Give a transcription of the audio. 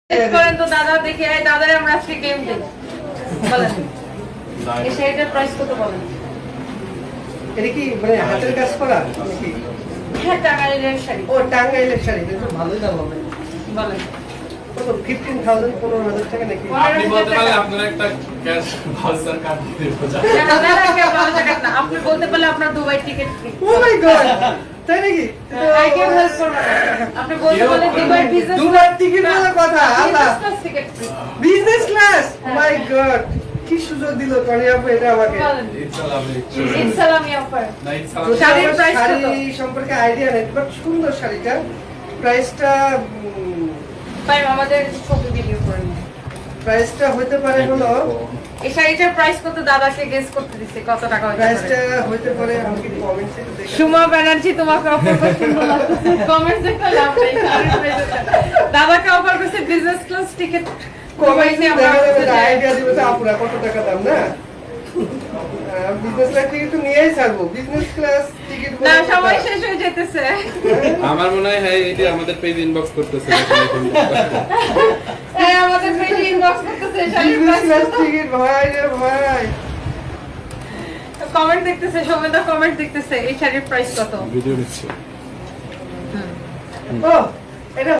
করেন তো দাদা দেখি এই দাদারে আমরা আজকে গেম দেব বলেন এই শাড়িটার প্রাইস কত বলেন এটা কি মানে হাতের কাজ করা নাকি হ্যাঁ টাঙ্গাইলের শাড়ি ও টাঙ্গাইলের শাড়ি কিন্তু ভালোই দাম হবে বলেন কত 15000 15000 টাকা নাকি আপনি বলতে পারলে আপনার একটা ক্যাশ ভাউচার কার্ড দিয়ে দেব আপনি বলতে পারলে আপনার দুবাই টিকিট ফ্রি ও মাই গড তাই নাকি আই ক্যান হেল্প করব আপনি বলতে পারলে দুবাই বিজনেস দুবার টিকিট বলে কথা আল্লাহ টিকিট ফ্রি বিজনেস ক্লাস মাই গড কি সুযোগ দিল টনি আপু এটা আমাকে ইনসালামি অফার না শাড়ির প্রাইস কত শাড়ি সম্পর্কে আইডিয়া নেই বাট সুন্দর শাড়িটা প্রাইসটা ভাই আমাদের ছবি ভিডিও করে নিন প্রাইসটা হতে পারে হলো এই শাড়িটার প্রাইস কত দাদাকে গেস করতে দিছে কত টাকা হতে প্রাইসটা পারে হতে পারে আমাকে কমেন্টসে দেখে সুমা ব্যানার্জি তোমাকে অফার করতে কমেন্টস দেখতে লাভ নাই দাদাকে অফার করছে বিজনেস ক্লাস টিকিট কমেন্টসে আমরা আইডিয়া দিব যে আপুরা কত টাকা দাম না বিজনেস ক্লাস টিকিট তো নিয়েই ছাড়বো বিজনেস ক্লাস টিকিট না সময় শেষ হয়ে যেতেছে আমার মনে হয় হ্যাঁ এটা আমাদের পেজ ইনবক্স করতেছে হ্যাঁ আমাদের পেজে ইনবক্স করতেছে শাড়ির বিজনেস প্রাইস ক্লাস টিকিট ভাই রে ভাই কমেন্ট দেখতেছে সৌমেন্দা কমেন্ট দেখতেছে এই শাড়ির প্রাইস কত ভিডিও দিচ্ছি ও এটা